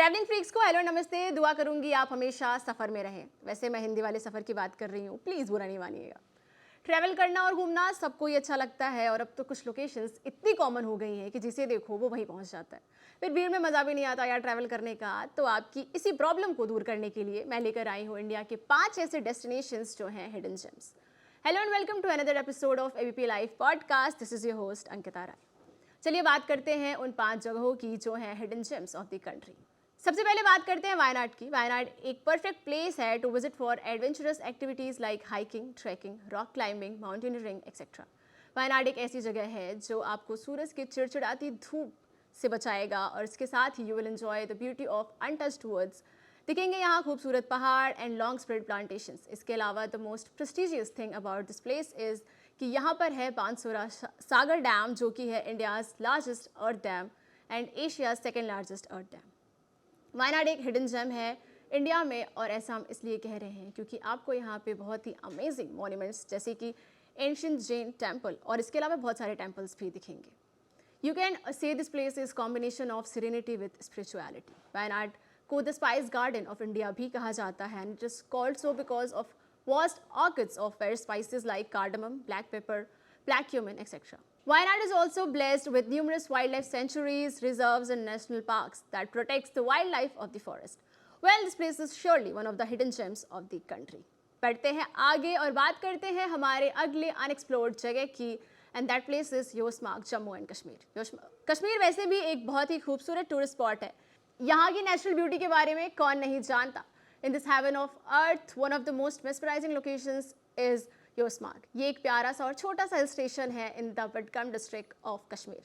Travelling freaks को hello नमस्ते, दुआ करूंगी आप हमेशा सफ़र में रहें। वैसे मैं हिंदी वाले सफ़र की बात कर रही हूँ, प्लीज़ बुरा नहीं मानिएगा। ट्रैवल करना और घूमना सबको ही अच्छा लगता है और अब तो कुछ लोकेशंस इतनी कॉमन हो गई हैं कि जिसे देखो वो वहीं पहुंच जाता है। फिर भीड़ में मज़ा भी नहीं आता यार ट्रैवल करने का। तो आपकी इसी प्रॉब्लम को दूर करने के लिए मैं लेकर आई हूँ इंडिया के 5 ऐसे डेस्टिनेशंस जो हैं hidden gems. Hello and welcome to another episode of ABP live podcast. This is your host Ankita Rai. चलिए बात करते हैं उन 5 जगहों की जो हैं hidden gems of the country. सबसे पहले बात करते हैं वायनाड की। वायनाड एक परफेक्ट प्लेस है to visit for adventurous activities like hiking, trekking, rock climbing, mountaineering etcetera. Wayanad एक ऐसी जगह है जो आपको सूरज की चिड़चिड़ाती धूप से बचाएगा और इसके साथ ही you will enjoy the beauty of untouched woods. दिखेंगे यहाँ खूबसूरत पहाड़ एंड लॉन्ग स्प्रेड प्लांटेशंस। इसके अलावा the most prestigious thing about this place is कि यहाँ पर है बांसुरा सागर डैम, जो कि है India's largest earth dam and Asia's second largest earth dam. Wayanad एक हिडन जेम है इंडिया में, और ऐसा हम इसलिए कह रहे हैं क्योंकि आपको यहाँ पे बहुत ही अमेजिंग मॉन्यूमेंट्स जैसे कि एंशियंट जैन टेम्पल और इसके अलावा बहुत सारे टेम्पल्स भी दिखेंगे। You can say this place is combination of serenity with spirituality. Wayanad को the spice garden of India भी कहा जाता है and it is called so because of vast orchids of rare spices like cardamom, black pepper, black cumin, etc. Wayanad is also blessed with numerous wildlife sanctuaries, reserves and national parks that protects the wildlife of the forest. Well, this place is surely one of the hidden gems of the country. बढ़ते हैं आगे और बात करते हैं हमारे अगले unexplored जगह की, and that place is Yusmarg, Jammu and Kashmir. Kashmir वैसे भी एक बहुत ही खूबसूरत टूरिस्ट स्पॉट है। यहाँ की नेचुरल ब्यूटी के बारे में कौन नहीं जानता। In this heaven of earth, one of the most mesmerizing locations is योसमार्ग। ये एक प्यारा सा और छोटा सा हिल स्टेशन है in the Budgam district of Kashmir.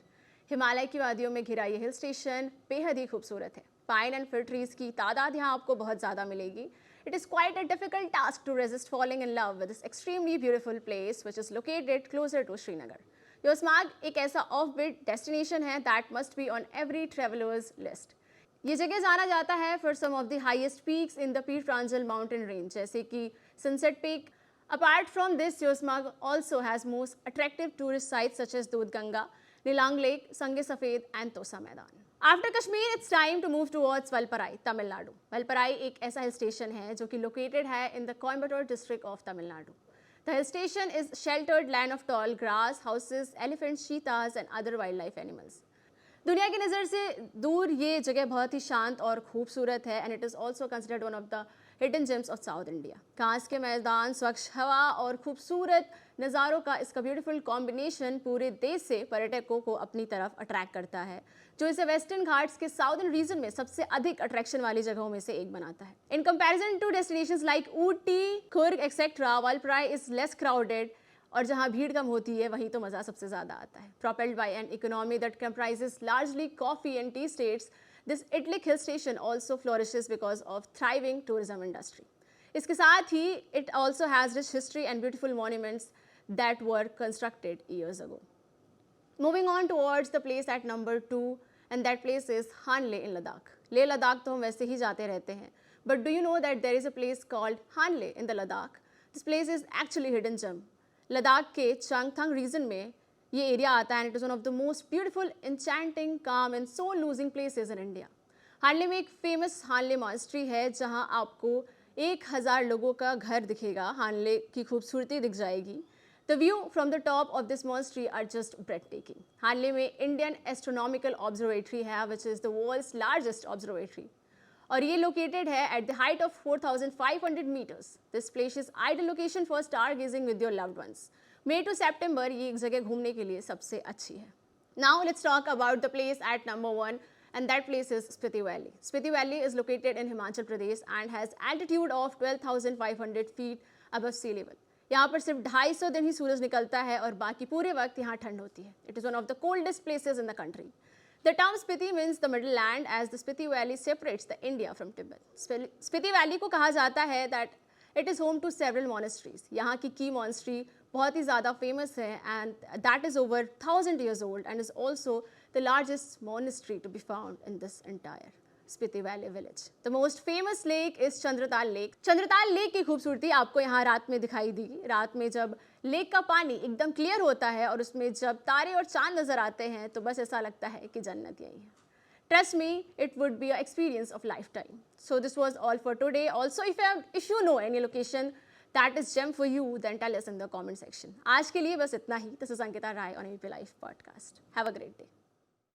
Himalaya की वादियों में घिरा ये हिल स्टेशन बेहद ही खूबसूरत है। पाइन एंड फिर ट्रीज की तादाद यहाँ आपको बहुत ज़्यादा मिलेगी। It is quite a difficult task to resist falling in love with this extremely beautiful place which is located closer to Srinagar. Yusmarg एक ऐसा ऑफ बीट डेस्टिनेशन है that must be on every traveller's list. ये जगह जाना जाता है for some of the highest peaks in the Pir Panjal mountain range, जैसे कि sunset peak. Apart from this, Yusmarg also has most attractive tourist sites such as Doodhganga, Nilang lake, Sange Safed and Tosa Maidan. After Kashmir it's time to move towards Valparai, Tamil Nadu. Valparai एक ऐसा hill station है जो कि located है in the Coimbatore district of Tamil Nadu. The hill station is sheltered land of tall grass houses, elephants, cheetahs and other wildlife animals. दुनिया की नज़र से दूर ये जगह बहुत ही शांत और खूबसूरत है and it is also considered one of the hidden gems of south India. घास के मैदान, स्वच्छ हवा और खूबसूरत नज़ारों का इसका ब्यूटीफुल कॉम्बिनेशन पूरे देश से पर्यटकों को अपनी तरफ अट्रैक्ट करता है, जो इसे वेस्टर्न घाट्स के साउदर्न रीजन में सबसे अधिक अट्रैक्शन वाली जगहों में से एक बनाता है। In comparison to destinations like Ooty, Coorg etcetera, Valparai is less crowded, और जहाँ भीड़ कम होती है वहीं तो मज़ा सबसे ज़्यादा आता है। Propelled by an economy that comprises largely coffee and tea states, this idyllic hill station also flourishes because of thriving tourism industry. इसके साथ ही it also has rich history and beautiful monuments that were constructed years ago. Moving on towards the place at number 2, and that place is Hanle in Ladakh. Leh Ladakh तो हम वैसे ही जाते रहते हैं, but do you know that there is a place called Hanle in the Ladakh? This place is actually hidden gem. Ladakh के Changthang region में ये एरिया आता है and it is one of the most beautiful, enchanting, calm and soul losing places in India. Hanle में एक famous हानले Montessori है जहां आपको 1000 लोगों का घर दिखेगा। हानले की खूबसूरती दिख जाएगी। The view from the top of this monastery are just breathtaking. Hanle में इंडियन एस्ट्रोनॉमिकल ऑब्जर्वेटरी है which is the world's largest observatory, और ये लोकेटेड है at the height of 4500 meters. This place is ideal location for stargazing with your loved ones. May to September ये एक जगह घूमने के लिए सबसे अच्छी है। Now let's talk about the place at number 1, and that place is Spiti valley. Spiti valley is located in Himachal Pradesh and has altitude of 12,500 feet above sea level. यहाँ पर सिर्फ 250 दिन ही सूरज निकलता है और बाकी पूरे वक्त यहाँ ठंड होती है। It is one of the coldest places in the country. The term Spiti means the middle land, as the Spiti Valley separates the India from Tibet. Spiti Valley को कहा जाता है that it is home to several monasteries. यहाँ की की monastery बहुत ही ज़्यादा famous है and that is over 1000 years old and is also the largest monastery to be found in this entire Spiti valley village. The most famous lake is Chandratal lake. Chandratal lake की खूबसूरती आपको यहाँ रात में दिखाई देगी। रात में जब लेक का पानी एकदम क्लियर होता है और उसमें जब तारे और चांद नजर आते हैं तो बस ऐसा लगता है कि जन्नत यही है। Trust me, it would be an experience of lifetime. So this was all for today. Also, if you know any location that is gem for you, then tell us in the comment section. आज के लिए बस इतना ही. This is Ankita Rai on AP Life Podcast. Have a great day.